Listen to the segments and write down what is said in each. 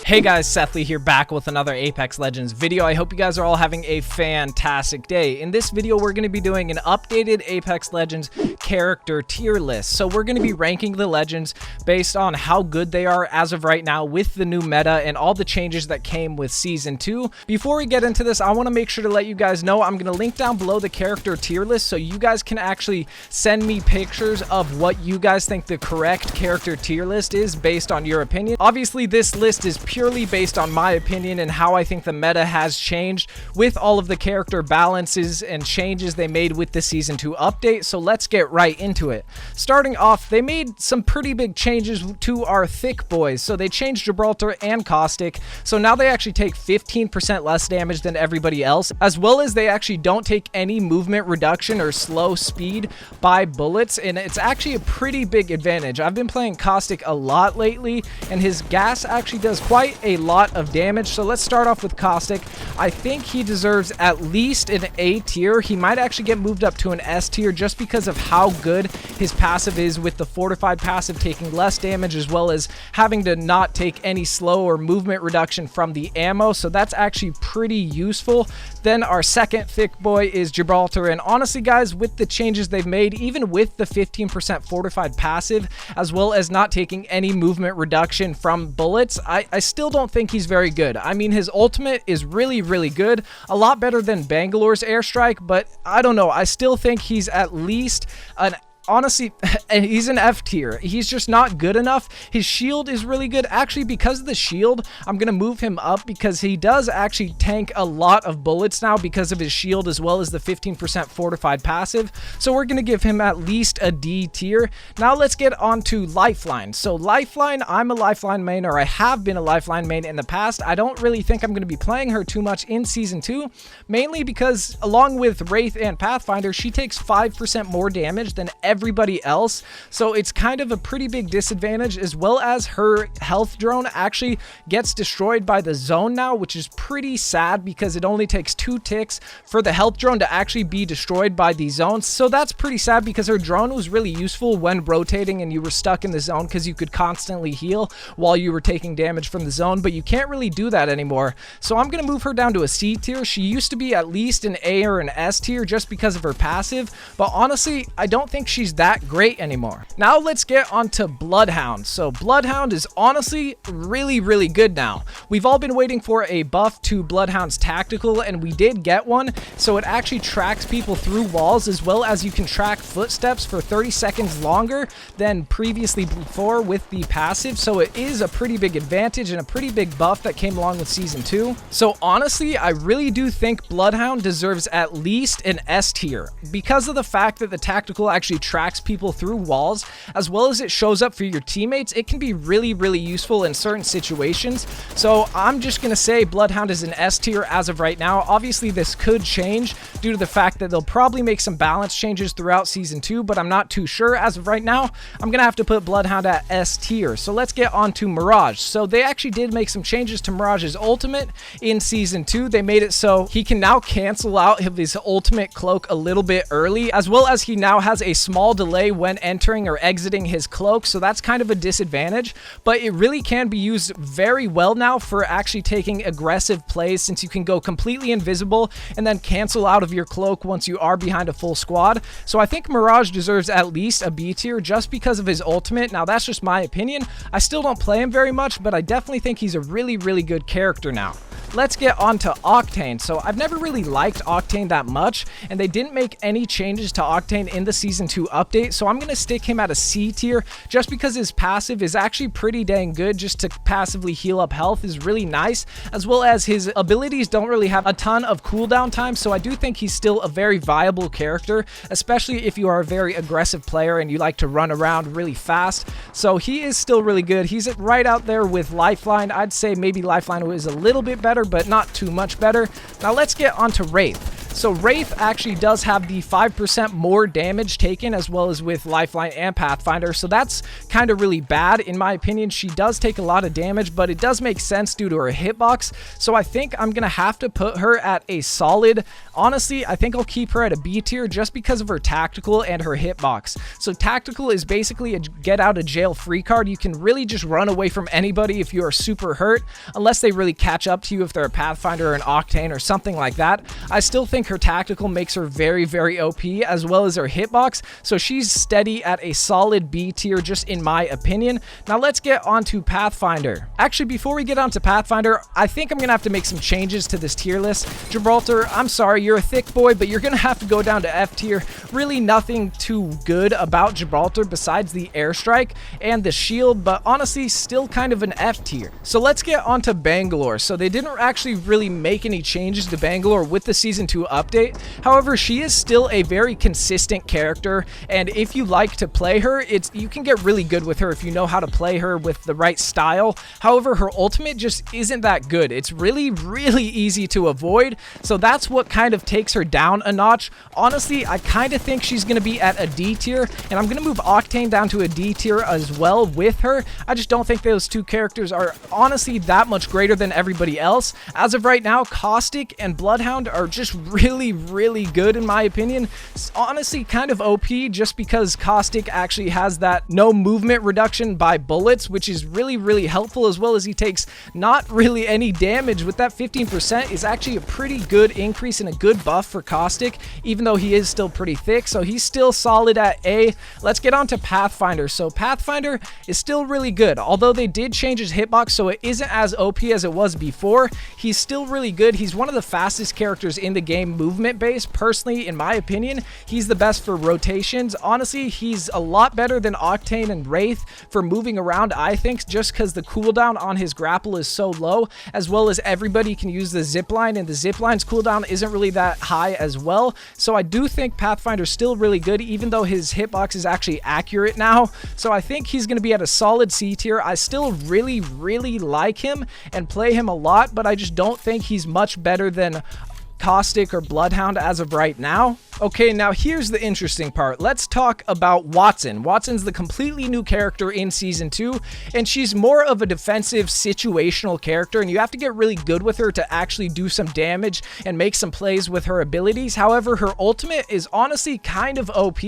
Hey guys, Sethly here, back with another Apex Legends video. I hope you guys are all having a fantastic day. In this video, we're going to be doing an updated Apex Legends character tier list. So we're going to be ranking the legends based on how good they are as of right now with the new meta and all the changes that came with Season 2. Before we get into this, I want to make sure to let you guys know I'm going to link down below the character tier list so you guys can actually send me pictures of what you guys think the correct character tier list is based on your opinion. Obviously, this list is purely based on my opinion and how I think the meta has changed with all of the character balances and changes they made with the Season 2 update, so let's get right into it. Starting off, they made some pretty big changes to our thick boys. So they changed Gibraltar and Caustic, so now they actually take 15% less damage than everybody else, as well as they actually don't take any movement reduction or slow speed by bullets, and it's actually a pretty big advantage. I've been playing Caustic a lot lately, and his gas actually does quite a lot of damage. So let's start off with Caustic. I think he deserves at least an A tier. He might actually get moved up to an S tier just because of how good his passive is, with the fortified passive taking less damage as well as having to not take any slow or movement reduction from the ammo. So that's actually pretty useful. Then our second thick boy is Gibraltar, and honestly guys, with the changes they've made, even with the 15% fortified passive as well as not taking any movement reduction from bullets, I still don't think he's very good. I mean, his ultimate is really good, a lot better than Bangalore's airstrike, but I don't know, I still think he's at least an honestly, he's an F tier. He's just not good enough. His shield is really good. Actually, because of the shield, I'm going to move him up because he does actually tank a lot of bullets now because of his shield as well as the 15% fortified passive. So we're going to give him at least a D tier. Now let's get on to Lifeline. So Lifeline, I'm a Lifeline main, or I have been a Lifeline main in the past. I don't really think I'm going to be playing her too much in Season 2, mainly because along with Wraith and Pathfinder, she takes 5% more damage than everybody else, so it's kind of a pretty big disadvantage, as well as her health drone actually gets destroyed by the zone now, which is pretty sad because it only takes 2 ticks for the health drone to actually be destroyed by the zones. So that's pretty sad because her drone was really useful when rotating and you were stuck in the zone because you could constantly heal while you were taking damage from the zone, but you can't really do that anymore. So I'm going to move her down to a C tier. She used to be at least an A or an S tier just because of her passive, but honestly, I don't think she's that great anymore. Now let's get on to Bloodhound. So Bloodhound is honestly really good now. We've all been waiting for a buff to Bloodhound's tactical, and we did get one. So it actually tracks people through walls, as well as you can track footsteps for 30 seconds longer than previously before with the passive. So it is a pretty big advantage and a pretty big buff that came along with Season 2. So honestly, I really do think Bloodhound deserves at least an S tier because of the fact that the tactical actually tracks people through walls, as well as it shows up for your teammates. It can be really useful in certain situations. So I'm just gonna say Bloodhound is an S tier as of right now. Obviously this could change due to the fact that they'll probably make some balance changes throughout Season 2, but I'm not too sure. As of right now, I'm gonna have to put Bloodhound at S tier. So let's get on to Mirage. So they actually did make some changes to Mirage's ultimate in Season 2. They made it so he can now cancel out his ultimate cloak a little bit early, as well as he now has a small delay when entering or exiting his cloak, so that's kind of a disadvantage, but it really can be used very well now for actually taking aggressive plays, since you can go completely invisible and then cancel out of your cloak once you are behind a full squad. So I think Mirage deserves at least a B tier just because of his ultimate. Now that's just my opinion. I still don't play him very much, but I definitely think he's a really good character now. Let's get on to Octane. So I've never really liked Octane that much, and they didn't make any changes to Octane in the Season 2 update, so I'm going to stick him at a C tier just because his passive is actually pretty dang good. Just to passively heal up health is really nice, as well as his abilities don't really have a ton of cooldown time, so I do think he's still a very viable character, especially if you are a very aggressive player and you like to run around really fast. So he is still really good. He's right out there with Lifeline. I'd say maybe Lifeline was a little bit better, but not too much better. Now let's get on to Wraith. So Wraith actually does have the 5% more damage taken, as well as with Lifeline and Pathfinder, so that's kind of really bad in my opinion. She does take a lot of damage, but it does make sense due to her hitbox, so I think I'm gonna have to put her at a solid. Honestly, I think I'll keep her at a B tier just because of her tactical and her hitbox. So tactical is basically a get out of jail free card. You can really just run away from anybody if you are super hurt, unless they really catch up to you if they're a Pathfinder or an Octane or something like that. I still think her tactical makes her very, very OP, as well as her hitbox, so she's steady at a solid B tier just in my opinion. Now let's get on to Pathfinder. Actually, before we get on to Pathfinder, I think I'm gonna have to make some changes to this tier list. Gibraltar, I'm sorry, you're a thick boy, but you're gonna have to go down to F tier. Really nothing too good about Gibraltar besides the airstrike and the shield, but honestly still kind of an F tier. So let's get on to Bangalore. So they didn't actually really make any changes to Bangalore with the season 2 update. However, she is still a very consistent character, and if you like to play her, you can get really good with her if you know how to play her with the right style. However, her ultimate just isn't that good. It's really, really easy to avoid, so that's what kind of takes her down a notch. Honestly, I kind of think she's going to be at a D tier, and I'm going to move Octane down to a D tier as well with her. I just don't think those two characters are honestly that much greater than everybody else. As of right now, Caustic and Bloodhound are just really, really good in my opinion. It's honestly kind of OP just because Caustic actually has that no movement reduction by bullets, which is really, really helpful, as well as he takes not really any damage. With that 15% is actually a pretty good increase and a good buff for Caustic, even though he is still pretty thick, so he's still solid at A. Let's get on to Pathfinder. So Pathfinder is still really good, although they did change his hitbox so it isn't as OP as it was before. He's still really good. He's one of the fastest characters in the game movement based. Personally, in my opinion, he's the best for rotations. Honestly, he's a lot better than Octane and Wraith for moving around, I think, just because the cooldown on his grapple is so low, as well as everybody can use the zipline, and the zipline's cooldown isn't really that high as well. So I do think Pathfinder's still really good, even though his hitbox is actually accurate now. So I think he's going to be at a solid C tier. I still really, really like him and play him a lot, but I just don't think he's much better than Caustic or Bloodhound as of right now. Okay, now here's the interesting part. Let's talk about Watson. Watson's the completely new character in Season 2, and she's more of a defensive situational character, and you have to get really good with her to actually do some damage and make some plays with her abilities. However, her ultimate is honestly kind of OP,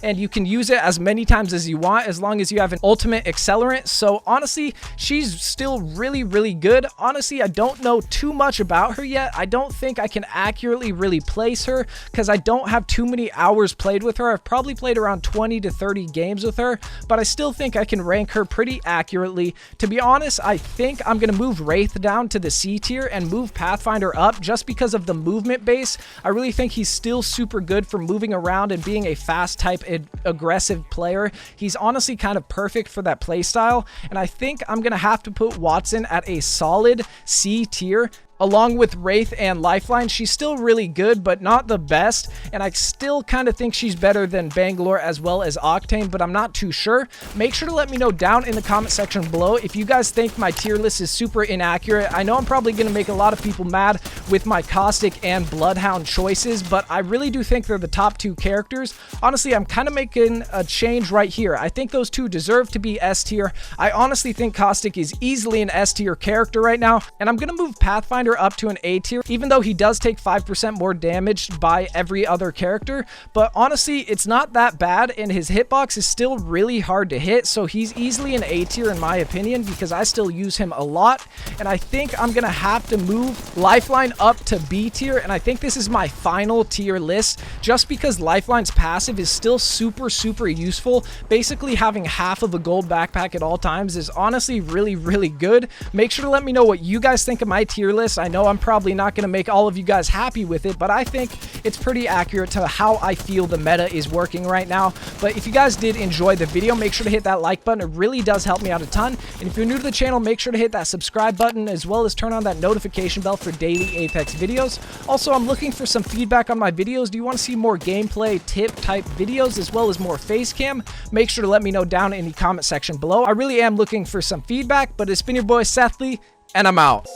and you can use it as many times as you want as long as you have an ultimate accelerant. So honestly, she's still really, really good. Honestly, I don't know too much about her yet. I don't think I can accurately really place her because I don't have too many hours played with her. I've probably played around 20 to 30 games with her, but I still think I can rank her pretty accurately. To be honest, I think I'm going to move Wraith down to the C tier and move Pathfinder up just because of the movement base. I really think he's still super good for moving around and being a fast type aggressive player. He's honestly kind of perfect for that play style, and I think I'm going to have to put Watson at a solid C tier. Along with Wraith and Lifeline, she's still really good, but not the best, and I still kind of think she's better than Bangalore as well as Octane, but I'm not too sure. Make sure to let me know down in the comment section below if you guys think my tier list is super inaccurate. I know I'm probably going to make a lot of people mad with my Caustic and Bloodhound choices, but I really do think they're the top two characters. Honestly, I'm kind of making a change right here. I think those two deserve to be S tier. I honestly think Caustic is easily an S tier character right now, and I'm going to move Pathfinder up to an A tier, even though he does take 5% more damage by every other character. But honestly, it's not that bad, and his hitbox is still really hard to hit, so he's easily an A tier in my opinion because I still use him a lot. And I think I'm gonna have to move Lifeline up to B tier, and I think this is my final tier list just because Lifeline's passive is still super, super useful. Basically having half of a gold backpack at all times is honestly really, really good. Make sure to let me know what you guys think of my tier list. I know I'm probably not going to make all of you guys happy with it, but I think it's pretty accurate to how I feel the meta is working right now. But if you guys did enjoy the video, make sure to hit that like button. It really does help me out a ton. And if you're new to the channel, make sure to hit that subscribe button as well as turn on that notification bell for daily Apex videos. Also, I'm looking for some feedback on my videos. Do you want to see more gameplay tip type videos as well as more face cam? Make sure to let me know down in the comment section below. I really am looking for some feedback, but it's been your boy Sethly, and I'm out.